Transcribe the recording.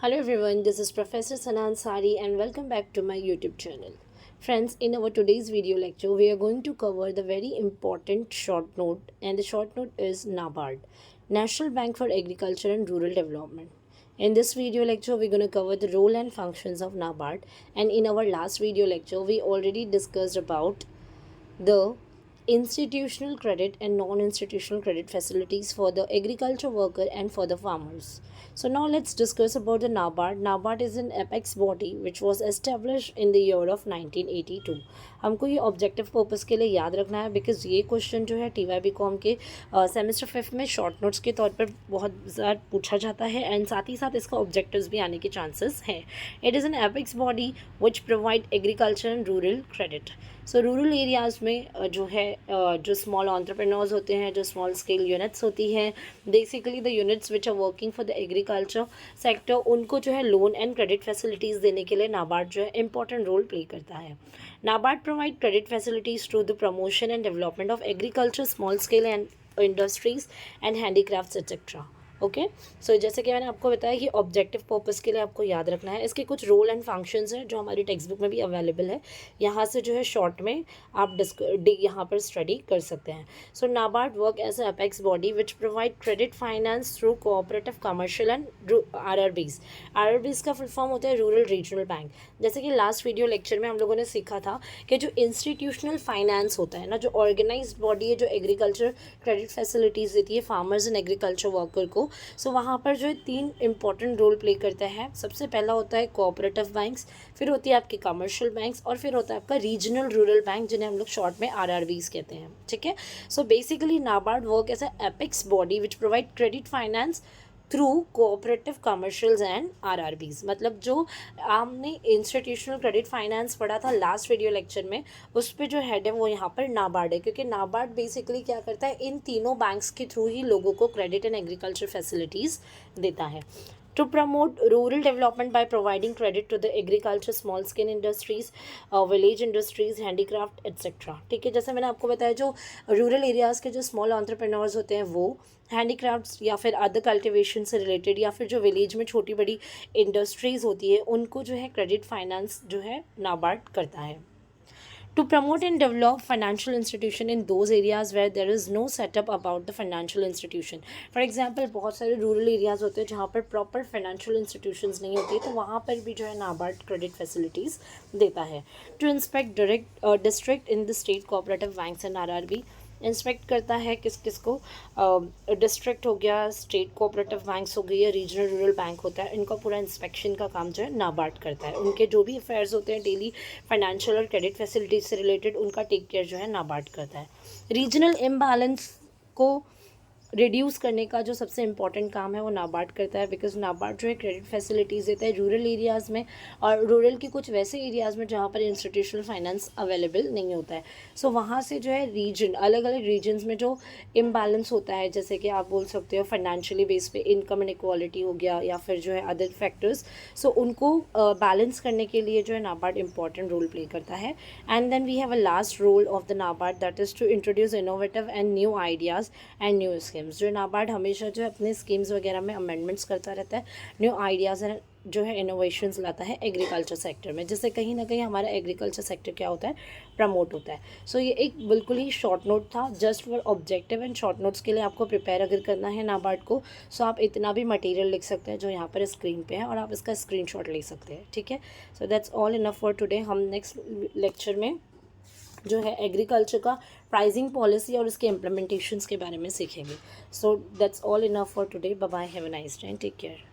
Hello everyone, this is Professor Sanan Sari and welcome back to my YouTube channel. Friends, in our today's video lecture, we are going to cover the very important short note, and the short note is NABARD, National Bank for Agriculture and Rural Development. In this video lecture, we're going to cover the role and functions of NABARD, and in our last video lecture, we already discussed about the institutional credit and non-institutional credit facilities for the agriculture worker and for the farmers. So now let's discuss about the NABARD. NABARD is an apex body which was established in the year of 1982. हमको ये objective purpose के लिए याद रखना है because ये question जो है टीवाईबी कॉम के सेमेस्टर 5 में शॉर्ट नोट्स के तौर पर बहुत ज़्यादा पूछा जाता है एंड साथ ही साथ इसका ऑब्जेक्टिव्स भी आने के चांसेस हैं. It is an apex body which provide agriculture and rural credit. So rural areas में जो है जो स्मॉल एंटरप्रेन्योर्स होते हैं, जो स्मॉल स्केल यूनिट्स होती हैं, basically the units which are working for the agriculture sector, उनको जो है लोन एंड क्रेडिट फैसिलिटीज़ देने के लिए नाबार्ड जो है इंपॉर्टेंट रोल प्ले करता है. NABARD provide credit facilities through the promotion and development of agriculture, small scale and industries and handicrafts etcetera. Okay, so जैसे कि मैंने आपको बताया कि ऑब्जेक्टिव पर्पस के लिए आपको याद रखना है. इसके कुछ रोल एंड फंक्शंस हैं जो हमारी टेक्स्ट बुक में भी अवेलेबल है. यहाँ से जो है शॉर्ट में आप यहाँ पर स्टडी कर सकते हैं. So NABARD work as apex body which provide credit finance through cooperative commercial and RRBs. RRBs का फुल फॉर्म होता है रूरल रीजनल बैंक. जैसे कि लास्ट वीडियो लेक्चर में हम लोगों ने सीखा था कि जो इंस्टीट्यूशनल फाइनेंस होता है ना, जो ऑर्गेनाइज्ड बॉडी है जो एग्रीकल्चर क्रेडिट फैसिलिटीज़ देती है फार्मर्स एंड एग्रीकल्चर वर्कर को, सो वहाँ पर जो है 3 इंपॉर्टेंट रोल प्ले करता है. सबसे पहला होता है कोऑपरेटिव बैंक्स, फिर होती है आपकी कमर्शियल बैंक्स और फिर होता है आपका रीजनल रूरल बैंक जिन्हें हम लोग शॉर्ट में आरआरबीज कहते हैं. ठीक है, so basically NABARD work as a apex body which provide credit finance through cooperative commercials and RRBs. मतलब जो आपने इंस्टीट्यूशनल क्रेडिट फाइनेंस पढ़ा था लास्ट वीडियो लेक्चर में, उस पर जो हेड है वो यहाँ पर नाबार्ड है, क्योंकि नाबार्ड बेसिकली क्या करता है, इन तीनों बैंक्स के थ्रू ही लोगों को क्रेडिट एंड एग्रीकल्चर फैसिलिटीज़ देता है. To promote rural development by providing credit to the agriculture, small scale industries, village industries, handicraft etc. ठीक है, जैसे मैंने आपको बताया जो रूरल एरियाज़ के जो स्मॉल एंटरप्रेन्योर्स होते हैं वो हैंडीक्राफ्ट्स या फिर अदर कल्टिवेशन से रिलेटेड या फिर जो विलेज में छोटी बड़ी इंडस्ट्रीज़ होती है उनको जो है क्रेडिट फाइनेंस जो है नाबार्ड करता है. To promote and develop financial institution in those areas where there is no setup about the financial institution. For example, बहुत सारे रूरल एरियाज़ होते हैं जहाँ पर प्रॉपर फाइनेंशियल इंस्टीट्यूशंस नहीं होती, तो वहाँ पर भी जो है नाबार्ड क्रेडिट फैसिलिटीज़ देता है. To inspect direct district in the state cooperative banks and RRB. Inspect करता है किस किस को, डिस्ट्रिक्ट हो गया, स्टेट कोऑपरेटिव बैंक्स हो गई या रीजनल रूरल बैंक होता है, इनका पूरा इंस्पेक्शन का काम जो है नाबार्ड करता है. उनके जो भी अफेयर्स होते हैं डेली फाइनेंशियल और क्रेडिट फैसिलिटीज से रिलेटेड, उनका टेक केयर जो है नाबार्ड करता है. रीजनल इम्बैलेंस को रिड्यूस करने का जो सबसे इंपॉर्टेंट काम है वो नाबार्ड करता है, बिकॉज नाबार्ड जो है क्रेडिट फैसिलिटीज़ देता है रूरल एरियाज़ में और रूरल के कुछ वैसे एरियाज़ में जहाँ पर इंस्टीट्यूशनल फाइनेंस अवेलेबल नहीं होता है. सो वहाँ से जो है रीजन, अलग अलग रीजन्स में जो इम्बैलेंस होता है, जैसे कि आप बोल सकते हो फाइनेंशियली बेस पे इनकम इनइक्वालिटी हो गया या फिर जो है अदर फैक्टर्स, सो उनको बैलेंस करने के लिए जो है नाबार्ड इंपॉर्टेंट रोल प्ले करता है. And then we have a last role of the NABARD, that is to introduce innovative and new ideas and new schemes. जो नाबार्ड हमेशा जो है अपने स्कीम्स वगैरह में अमेंडमेंट्स करता रहता है, न्यू आइडियाज़ एंड जो है इनोवेशंस लाता है एग्रीकल्चर सेक्टर में, जिससे कहीं ना कहीं हमारा एग्रीकल्चर सेक्टर क्या होता है, प्रमोट होता है. सो ये एक बिल्कुल ही शॉर्ट नोट था just for objective and short notes के लिए आपको प्रिपेयर अगर करना है नाबार्ड को, सो आप इतना भी मटेरियल लिख सकते हैं जो यहाँ पर स्क्रीन पे है और आप इसका स्क्रीनशॉट ले सकते हैं. ठीक है, सो that's all enough for today. हम नेक्स्ट लेक्चर में जो है एग्रीकल्चर का प्राइसिंग पॉलिसी और उसके इम्प्लीमेंटेशंस के बारे में सीखेंगे. So that's all enough for today. Bye bye, have a nice day and take care.